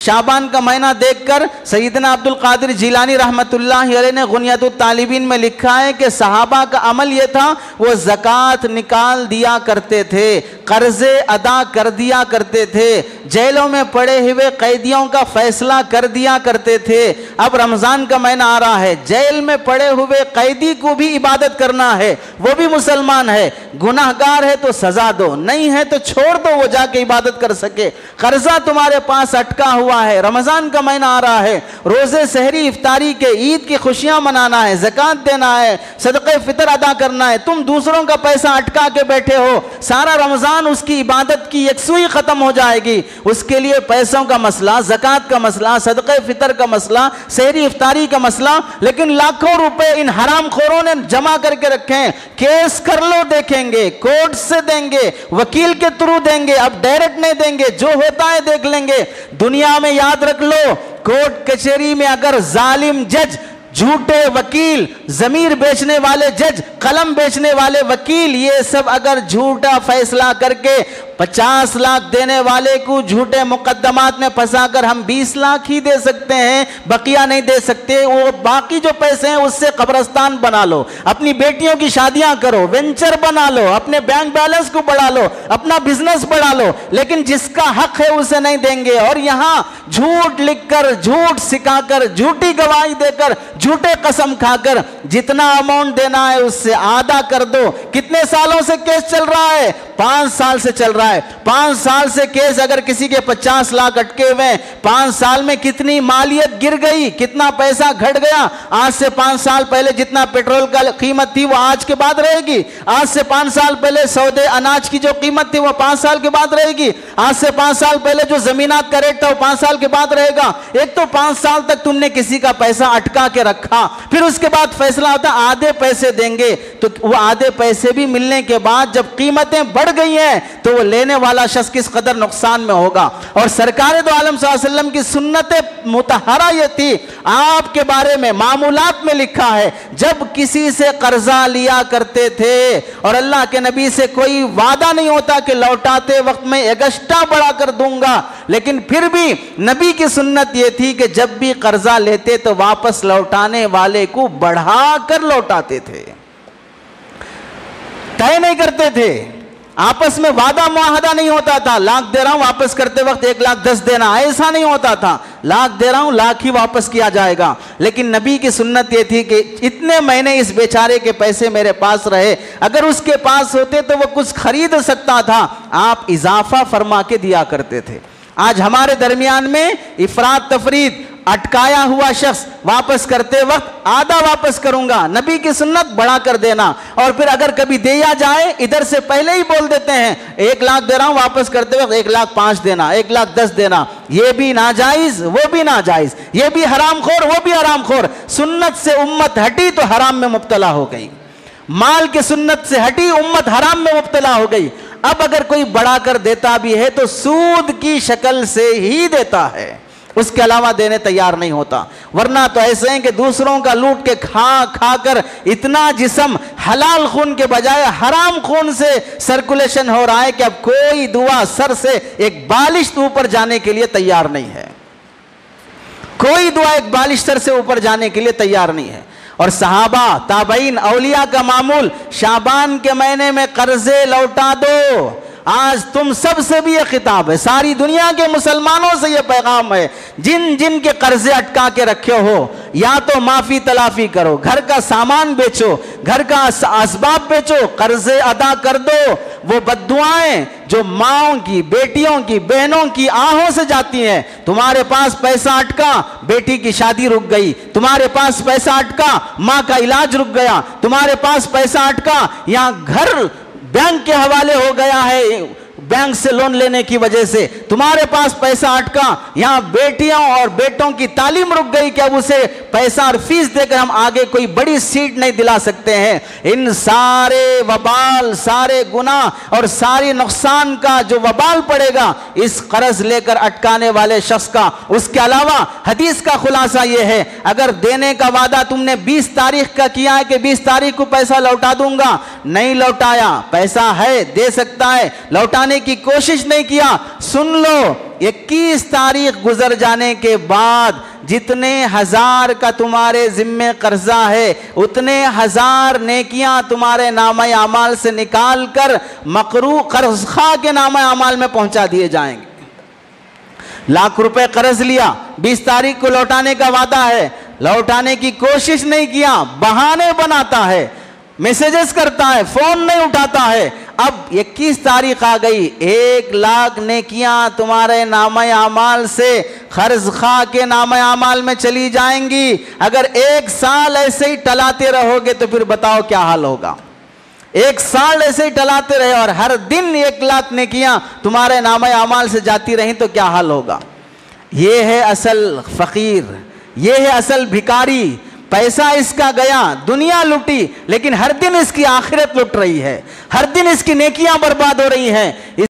शाबान का महीना देखकर सैयदना अब्दुल कादिर जिलानी रहमतुल्लाह अलैह ने गुनियतुत तालिबीन में लिखा है कि सहाबा का अमल यह था, वो ज़कात निकाल दिया करते थे, कर्जे अदा कर दिया करते थे, जेलों में पड़े हुए कैदियों का फैसला कर दिया करते थे। अब रमज़ान का महीना आ रहा है, जेल में पड़े हुए कैदी को भी इबादत करना है, वो भी मुसलमान है, गुनाहगार है तो सजा दो, नहीं है तो छोड़ दो, वो जाके इबादत कर सके। कर्जा तुम्हारे पास अटका हुआ है, रमजान का महीना आ रहा है, रोजे सहरी इफ्तारी के ईद की खुशियां मनाना है, ज़कात देना है, सदक़े फितर अदा करना है, तुम दूसरों का पैसा अटका के बैठे हो, सारा रमजान उसकी इबादत की यकसुई खत्म हो जाएगी। उसके लिए पैसों का मसला, ज़कात का मसला, सदक़े फितर का मसला, सहरी इफ्तारी का मसला, लेकिन लाखों रुपए इन हरामखोरों ने जमा करके रखे हैं। केस कर लो, देखेंगे, कोर्ट से देंगे, वकील के थ्रू देंगे, अब डायरेक्ट नहीं देंगे, जो होता है देख लेंगे। दुनिया में याद रख लो, कोर्ट कचहरी में अगर जालिम जज, झूठे वकील, जमीर बेचने वाले जज, कलम बेचने वाले वकील, ये सब अगर झूठा फैसला करके 50 लाख देने वाले को झूठे मुकद्दमात में फंसाकर हम 20 लाख ही दे सकते हैं, बकिया नहीं दे सकते, वो बाकी जो पैसे हैं उससे कब्रस्तान बना लो, अपनी बेटियों की शादियां करो, वेंचर बना लो, अपने बैंक बैलेंस को बढ़ा लो, अपना बिजनेस बढ़ा लो, लेकिन जिसका हक है उसे नहीं देंगे। और यहां झूठ लिखकर, झूठ सिखाकर, झूठी गवाही देकर, झूठे कसम खाकर जितना अमाउंट देना है उससे आधा कर दो। कितने सालों से केस चल रहा है? 5 साल से चल रहा है। 5 साल से केस अगर किसी के 50 लाख अटके हुए, 5 साल में कितनी मालियत गिर गई, कितना पैसा घट गया। आज से 5 साल पहले जितना पेट्रोल का कीमत थी वो आज के बाद रहेगी। आज से 5 साल पहले सौदे अनाज की जो कीमत थी वो 5 साल के बाद रहेगी। आज से 5 साल पहले जो जमीनात का रेट था वो 5 साल के बाद रहेगा। एक तो 5 साल तक तुमने किसी का पैसा अटका के रखा, फिर उसके बाद फैसला होता आधे पैसे देंगे, तो वो आधे पैसे भी मिलने के बाद जब कीमतें बढ़ गई हैं तो वो लेने वाला शख्स किस कदर नुकसान में होगा। और सरकार दो आलम सल्लल्लाहु अलैहि वसल्लम की सुन्नत मुतहरा ये थी, आपके बारे में मामूलात में लिखा है, जब किसी से कर्जा लिया करते थे और अल्लाह के नबी से कोई वादा नहीं होता कि लौटाते वक्त में एक्स्ट्रा बढ़ा कर दूंगा, लेकिन फिर भी नबी की सुन्नत यह थी कि जब भी कर्जा लेते तो वापस लौटाने वाले को बढ़ाकर लौटाते थे, तय नहीं करते थे। आपस में वादा मुआहदा नहीं होता था, लाख दे रहा हूं वापस करते वक्त 1,10,000 देना, ऐसा नहीं होता था। लाख दे रहा हूं, लाख ही वापस किया जाएगा। लेकिन नबी की सुन्नत यह थी कि इतने महीने इस बेचारे के पैसे मेरे पास रहे, अगर उसके पास होते तो वो कुछ खरीद सकता था, आप इजाफा फरमा के दिया करते थे। आज हमारे दरमियान में इफरात तफरीद, अटकाया हुआ शख्स वापस करते वक्त आधा वापस करूंगा, नबी की सुन्नत बढ़ा कर देना। और फिर अगर कभी दिया जाए इधर से पहले ही बोल देते हैं 1 लाख दे रहा हूं, वापस करते वक्त 1,05,000 देना, 1,10,000 देना। ये भी नाजायज, वो भी नाजायज, ये भी हरामखोर, वो भी हरामखोर। सुन्नत से उम्मत हटी तो हराम में मुब्तला हो गई, माल की सुन्नत से हटी उम्मत हराम में मुब्तला हो गई। अब अगर कोई बढ़ा कर देता भी है तो सूद की शक्ल से ही देता है, उसके अलावा देने तैयार नहीं होता। वरना तो ऐसे हैं कि दूसरों का लूट के खा खा कर इतना जिस्म हलाल खून के बजाय हराम खून से सर्कुलेशन हो रहा है कि अब कोई दुआ सर से एक बालिश ऊपर जाने के लिए तैयार नहीं है, कोई दुआ एक बालिश सर से ऊपर जाने के लिए तैयार नहीं है। और सहाबा, ताबईन, औलिया का मामूल, शाबान के महीने में कर्जे लौटा दो। आज तुम सब से भी यह खिताब है, सारी दुनिया के मुसलमानों से यह पैगाम है, जिन जिन के कर्जे अटका के रखे हो, या तो माफी तलाफी करो, घर का सामान बेचो, घर का असबाब बेचो, कर्जे अदा कर दो। वो बद्दुआएं जो माओं की, बेटियों की, बहनों की आहों से जाती हैं, तुम्हारे पास पैसा अटका, बेटी की शादी रुक गई, तुम्हारे पास पैसा अटका, माँ का इलाज रुक गया, तुम्हारे पास पैसा अटका, यहाँ घर बैंक के हवाले हो गया है, बैंक से लोन लेने की वजह से तुम्हारे पास पैसा अटका, यहाँ बेटियों और बेटों की तालीम रुक गई कि अब उसे पैसा और फीस देकर हम आगे कोई बड़ी सीट नहीं दिला सकते हैं। इन सारे वबाल, सारे गुनाह और सारी नुकसान का जो वबाल पड़ेगा इस कर्ज लेकर अटकाने वाले शख्स का। उसके अलावा हदीस का खुलासा यह है, अगर देने का वादा तुमने 20 तारीख का किया है कि 20 तारीख को पैसा लौटा दूंगा, नहीं लौटाया, पैसा है, दे सकता है, लौटाने लौटाने की कोशिश नहीं किया। सुन लो, 21 तारीख गुजर जाने के बाद जितने हजार का तुम्हारे जिम्मे कर्जा है, उतने हजार नेकियां तुम्हारे नामा अमाल से निकाल कर मकरू कर्जखा के नामा अमाल में पहुंचा दिए जाएंगे। लाख रुपए कर्ज लिया, 20 तारीख को लौटाने का वादा है, लौटाने की कोशिश नहीं किया, बहाने बनाता है, मैसेजेस करता है, फोन नहीं उठाता है। अब 21 तारीख आ गई, 1 लाख नेकियां तुम्हारे नामा अमाल से कर्ज खा के नामा अमाल में चली जाएंगी। अगर 1 साल ऐसे ही टलाते रहोगे तो फिर बताओ क्या हाल होगा। 1 साल ऐसे ही टलाते रहे और हर दिन 1 लाख नेकियां तुम्हारे नामा अमाल से जाती रहीं तो क्या हाल होगा। ये है असल फकीर, ये है असल भिखारी। पैसा इसका गया, दुनिया लुटी, लेकिन हर दिन इसकी आखिरत लुट रही है, हर दिन इसकी नेकियां बर्बाद हो रही हैं।